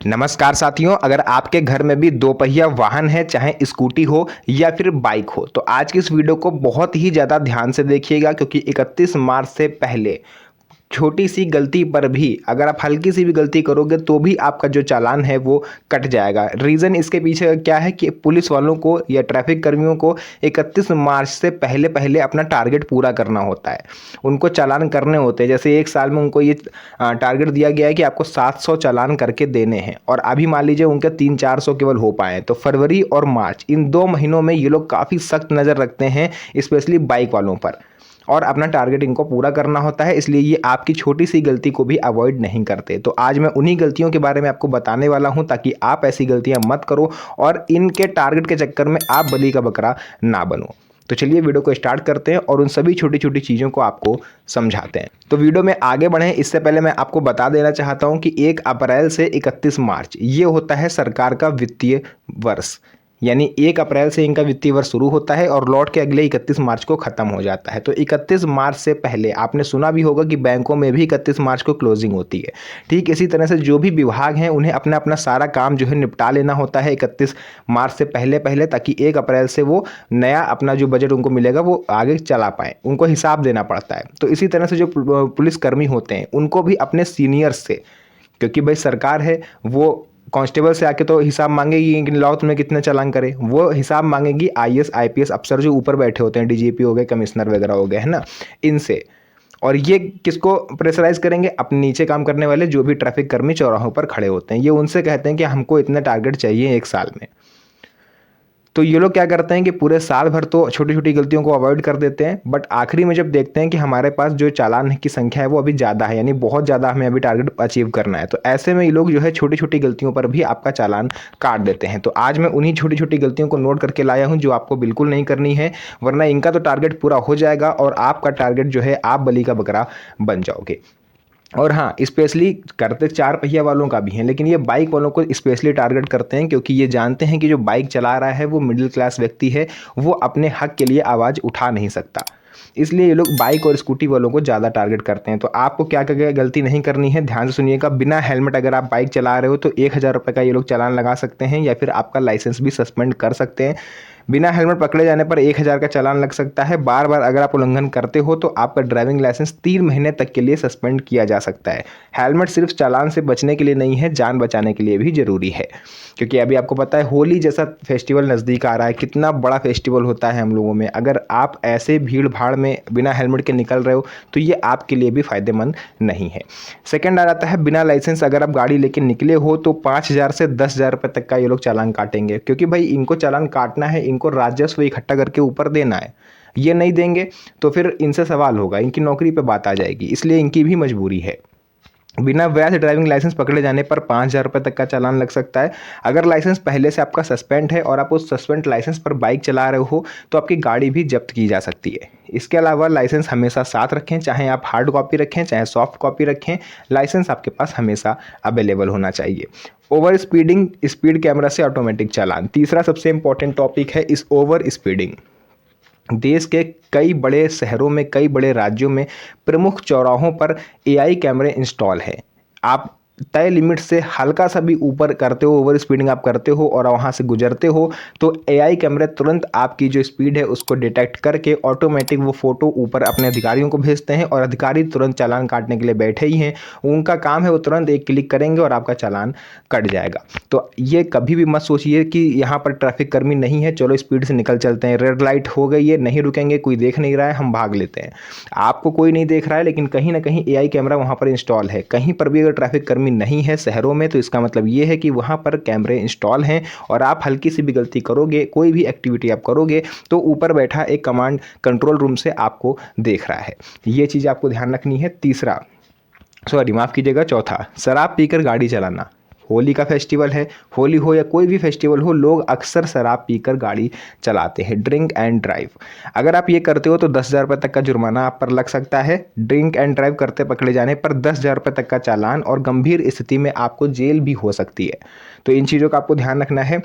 नमस्कार साथियों, अगर आपके घर में भी दो पहिया वाहन है, चाहे स्कूटी हो या फिर बाइक हो, तो आज की इस वीडियो को बहुत ही ज़्यादा ध्यान से देखिएगा क्योंकि 31 मार्च से पहले छोटी सी गलती पर भी अगर आप हल्की सी भी गलती करोगे तो भी आपका जो चालान है वो कट जाएगा। रीज़न इसके पीछे क्या है कि पुलिस वालों को या ट्रैफिक कर्मियों को 31 मार्च से पहले पहले अपना टारगेट पूरा करना होता है। उनको चालान करने होते हैं, जैसे एक साल में उनको ये टारगेट दिया गया है कि आपको 700 चालान करके देने हैं और अभी मान लीजिए उनके 300-400 केवल हो पाए। तो फरवरी और मार्च इन 2 महीनों में ये लोग काफ़ी सख्त नज़र रखते हैं, स्पेशली बाइक वालों पर, और अपना टारगेट इनको पूरा करना होता है। इसलिए ये आपकी छोटी सी गलती को भी अवॉइड नहीं करते। तो आज मैं उन्हीं गलतियों के बारे में आपको बताने वाला हूं ताकि आप ऐसी गलतियां मत करो और इनके टारगेट के चक्कर में आप बलि का बकरा ना बनो। तो चलिए वीडियो को स्टार्ट करते हैं और उन सभी छोटी छोटी चीज़ों को आपको समझाते हैं। तो वीडियो में आगे बढ़ें इससे पहले मैं आपको बता देना चाहता हूं कि 1 अप्रैल से 31 मार्च ये होता है सरकार का वित्तीय वर्ष, यानी 1 अप्रैल से इनका वित्तीय वर्ष शुरू होता है और लौट के अगले 31 मार्च को खत्म हो जाता है। तो 31 मार्च से पहले आपने सुना भी होगा कि बैंकों में भी 31 मार्च को क्लोजिंग होती है। ठीक इसी तरह से जो भी विभाग हैं उन्हें अपना अपना सारा काम जो है निपटा लेना होता है 31 मार्च से पहले पहले, ताकि 1 अप्रैल से वो नया अपना जो बजट उनको मिलेगा वो आगे चला पाए। उनको हिसाब देना पड़ता है। तो इसी तरह से जो पुलिसकर्मी होते हैं उनको भी अपने सीनियर्स से, क्योंकि भाई सरकार है, वो कांस्टेबल से आके तो हिसाब मांगेगी कि लाओ तुम्हें कितने चालान करे, वो हिसाब मांगेगी आईएएस आईपीएस अफसर जो ऊपर बैठे होते हैं, डीजीपी हो गए, कमिश्नर वगैरह हो गए, है ना, इनसे। और ये किसको प्रेशराइज करेंगे? अपने नीचे काम करने वाले जो भी ट्रैफिक कर्मी चौराहों पर खड़े होते हैं, ये उनसे कहते हैं कि हमको इतने टारगेट चाहिए एक साल में। तो ये लोग क्या करते हैं कि पूरे साल भर तो छोटी छोटी गलतियों को अवॉइड कर देते हैं, बट आखिरी में जब देखते हैं कि हमारे पास जो चालान की संख्या है वो अभी ज़्यादा है, यानी बहुत ज़्यादा हमें अभी टारगेट अचीव करना है, तो ऐसे में ये लोग जो है छोटी छोटी गलतियों पर भी आपका चालान काट देते हैं। तो आज मैं उन्हीं छोटी छोटी गलतियों को नोट करके लाया हूँ जो आपको बिल्कुल नहीं करनी है, वरना इनका तो टारगेट पूरा हो जाएगा और आपका टारगेट जो है आप बलि का बकरा बन जाओगे। और हाँ, स्पेशली करते 4 पहिया वालों का भी है, लेकिन ये बाइक वालों को स्पेशली टारगेट करते हैं क्योंकि ये जानते हैं कि जो बाइक चला रहा है वो मिडिल क्लास व्यक्ति है, वो अपने हक के लिए आवाज़ उठा नहीं सकता। इसलिए ये लोग बाइक और स्कूटी वालों को ज़्यादा टारगेट करते हैं। तो आपको क्या क्या गलती नहीं करनी है, ध्यान से सुनिएगा। बिना हेलमेट अगर आप बाइक चला रहे हो तो 1000 रुपये का ये लोग चालान लगा सकते हैं या फिर आपका लाइसेंस भी सस्पेंड कर सकते हैं। बिना हेलमेट पकड़े जाने पर 1000 का चालान लग सकता है। बार बार अगर आप उल्लंघन करते हो तो आपका ड्राइविंग लाइसेंस 3 महीने तक के लिए सस्पेंड किया जा सकता है। हेलमेट सिर्फ चालान से बचने के लिए नहीं है, जान बचाने के लिए भी ज़रूरी है। क्योंकि अभी आपको पता है होली जैसा फेस्टिवल नज़दीक आ रहा है, कितना बड़ा फेस्टिवल होता है हम लोगों में। अगर आप ऐसे भीड़ भाड़ में बिना हेलमेट के निकल रहे हो तो ये आपके लिए भी फ़ायदेमंद नहीं है। सेकंड आ जाता है बिना लाइसेंस अगर आप गाड़ी लेके निकले हो तो 5000 से 10,000 रुपये तक का ये लोग चालान काटेंगे, क्योंकि भाई इनको चालान काटना है, इनको राजस्व इकट्ठा करके ऊपर देना है। ये नहीं देंगे तो फिर इनसे सवाल होगा, इनकी नौकरी पे बात आ जाएगी, इसलिए इनकी भी मजबूरी है। बिना वैध ड्राइविंग लाइसेंस पकड़े जाने पर 5000 रुपये तक का चालान लग सकता है। अगर लाइसेंस पहले से आपका सस्पेंड है और आप उस सस्पेंड लाइसेंस पर बाइक चला रहे हो तो आपकी गाड़ी भी जब्त की जा सकती है। इसके अलावा लाइसेंस हमेशा साथ रखें, चाहे आप हार्ड कॉपी रखें चाहे सॉफ्ट कॉपी रखें, लाइसेंस आपके पास हमेशा अवेलेबल होना चाहिए। ओवर स्पीडिंग, स्पीड कैमरा से ऑटोमेटिक चालान, तीसरा सबसे इंपॉर्टेंट टॉपिक है इस ओवर स्पीडिंग। देश के कई बड़े शहरों में, कई बड़े राज्यों में प्रमुख चौराहों पर एआई कैमरे इंस्टॉल है। आप तय लिमिट से हल्का सा भी ऊपर करते हो, ओवर स्पीडिंग आप करते हो और वहाँ से गुजरते हो तो एआई कैमरे तुरंत आपकी जो स्पीड है उसको डिटेक्ट करके ऑटोमेटिक वो फ़ोटो ऊपर अपने अधिकारियों को भेजते हैं और अधिकारी तुरंत चालान काटने के लिए बैठे ही हैं। उनका काम है, वो तुरंत एक क्लिक करेंगे और आपका चालान कट जाएगा। तो ये कभी भी मत सोचिए कि यहाँ पर ट्रैफिक कर्मी नहीं है, चलो स्पीड से निकल चलते हैं, रेड लाइट हो गई है, नहीं रुकेंगे, कोई देख नहीं रहा है, हम भाग लेते हैं। आपको कोई नहीं देख रहा है, लेकिन कहीं ना कहीं एआई कैमरा वहाँ पर इंस्टॉल है। कहीं पर भी अगर ट्रैफिक कर्मी नहीं है शहरों में तो इसका मतलब ये है कि वहाँ पर कैमरे इंस्टॉल हैं और आप हल्की सी भी गलती करोगे, कोई भी एक्टिविटी आप करोगे तो ऊपर बैठा एक कमांड कंट्रोल रूम से आपको देख रहा है। ये चीज़ आपको ध्यान रखनी है। माफ़ कीजिएगा, चौथा, शराब पीकर गाड़ी चलाना। होली का फेस्टिवल है, होली हो या कोई भी फेस्टिवल हो, लोग अक्सर शराब पीकर गाड़ी चलाते हैं, ड्रिंक एंड ड्राइव। अगर आप ये करते हो तो 10,000 रुपये तक का जुर्माना आप पर लग सकता है। ड्रिंक एंड ड्राइव करते पकड़े जाने पर 10,000 रुपये तक का चालान और गंभीर स्थिति में आपको जेल भी हो सकती है। तो इन चीज़ों का आपको ध्यान रखना है।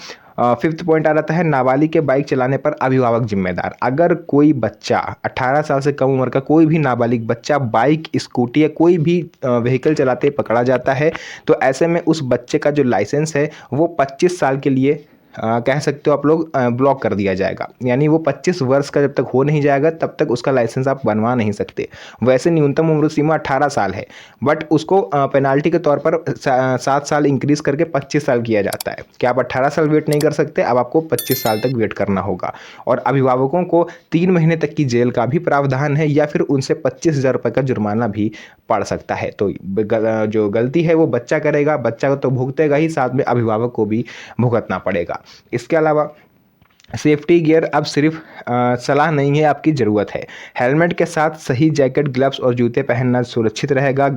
फिफ्थ पॉइंट आ जाता है नाबालिग के बाइक चलाने पर अभिभावक जिम्मेदार। अगर कोई बच्चा 18 साल से कम उम्र का कोई भी नाबालिग बच्चा बाइक, स्कूटी या कोई भी व्हीकल चलाते पकड़ा जाता है तो ऐसे में उस बच्चे का जो लाइसेंस है वो 25 साल के लिए कह सकते हो आप लोग ब्लॉक कर दिया जाएगा। यानी वो 25 वर्ष का जब तक हो नहीं जाएगा तब तक उसका लाइसेंस आप बनवा नहीं सकते। वैसे न्यूनतम उम्र सीमा 18 साल है, बट उसको पेनाल्टी के तौर पर 7 साल इंक्रीज करके 25 साल किया जाता है कि आप 18 साल वेट नहीं कर सकते, अब आपको 25 साल तक वेट करना होगा। और अभिभावकों को 3 महीने तक की जेल का भी प्रावधान है या फिर उनसे 25,000 रुपये का जुर्माना भी पड़ सकता है। तो जो गलती है वो बच्चा करेगा, बच्चा तो भुगतेगा ही, साथ में अभिभावक को भी भुगतना पड़ेगा। इसके अलावा सेफ्टी गियर अब सिर्फ सलाह नहीं है, आपकी ज़रूरत है। हेलमेट के साथ सही जैकेट, ग्लव्स और जूते पहनना सुरक्षित रहेगा।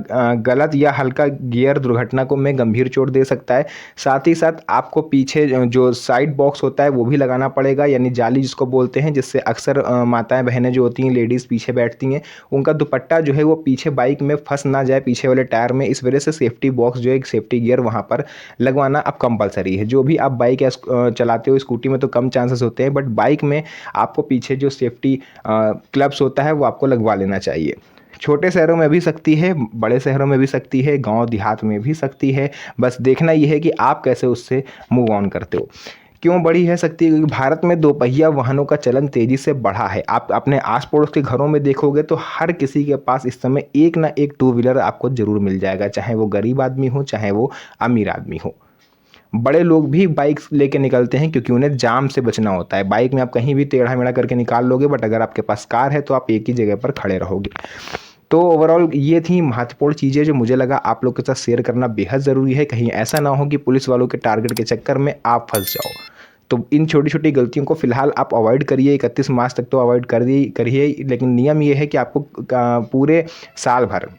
गलत या हल्का गियर दुर्घटना को में गंभीर चोट दे सकता है। साथ ही साथ आपको पीछे जो साइड बॉक्स होता है वो भी लगाना पड़ेगा, यानी जाली जिसको बोलते हैं, जिससे अक्सर माताएं बहनें जो होती हैं, लेडीज़ पीछे बैठती हैं, उनका दुपट्टा जो है वो पीछे बाइक में फंस ना जाए पीछे वाले टायर में। इस वजह से सेफ्टी बॉक्स जो है, एक सेफ्टी गियर वहाँ पर लगवाना अब कंपलसरी है। जो भी आप बाइक चलाते हो, स्कूटी में तो कम चांसेस होते हैं, बट बाइक में आपको पीछे जो सेफ्टी क्लब्स होता है वो आपको लगवा लेना चाहिए। छोटे शहरों में भी सख्ती है, बड़े शहरों में भी सख्ती है, गांव देहात में भी सख्ती है। बस देखना यह है कि आप कैसे उससे मूव ऑन करते हो। क्यों बड़ी है सख्ती? क्योंकि भारत में दोपहिया वाहनों का चलन तेजी से बढ़ा है। आप अपने आस पड़ोस के घरों में देखोगे तो हर किसी के पास इस समय एक ना एक टू व्हीलर आपको जरूर मिल जाएगा, चाहे वो गरीब आदमी हो चाहे वो अमीर आदमी हो। बड़े लोग भी बाइक लेके निकलते हैं क्योंकि उन्हें जाम से बचना होता है। बाइक में आप कहीं भी टेढ़ा मेढ़ा करके निकाल लोगे, बट अगर आपके पास कार है तो आप एक ही जगह पर खड़े रहोगे। तो ओवरऑल ये थी महत्वपूर्ण चीज़ें जो मुझे लगा आप लोग के साथ शेयर करना बेहद ज़रूरी है। कहीं ऐसा ना हो कि पुलिस वालों के टारगेट के चक्कर में आप फंस जाओ। तो इन छोटी छोटी गलतियों को फिलहाल आप अवॉइड करिए, 31 मार्च तक तो अवॉइड करिए, लेकिन नियम ये है कि आपको पूरे साल भर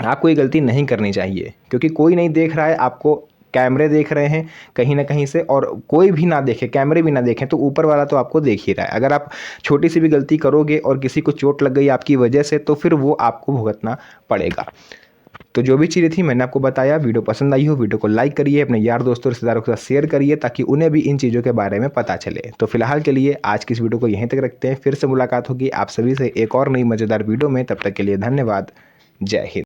आपको ये गलती नहीं करनी चाहिए, क्योंकि कोई नहीं देख रहा है, आपको कैमरे देख रहे हैं कहीं ना कहीं से, और कोई भी ना देखे, कैमरे भी ना देखें तो ऊपर वाला तो आपको देख ही रहा है। अगर आप छोटी सी भी गलती करोगे और किसी को चोट लग गई आपकी वजह से, तो फिर वो आपको भुगतना पड़ेगा। तो जो भी चीज़ें थी मैंने आपको बताया। वीडियो पसंद आई हो, वीडियो को लाइक करिए, अपने यार दोस्तों रिश्तेदारों के साथ शेयर करिए ताकि उन्हें भी इन चीज़ों के बारे में पता चले। तो फिलहाल के लिए आज की इस वीडियो को यहीं तक रखते हैं, फिर से मुलाकात होगी आप सभी से एक और नई मज़ेदार वीडियो में। तब तक के लिए धन्यवाद। जय हिंद।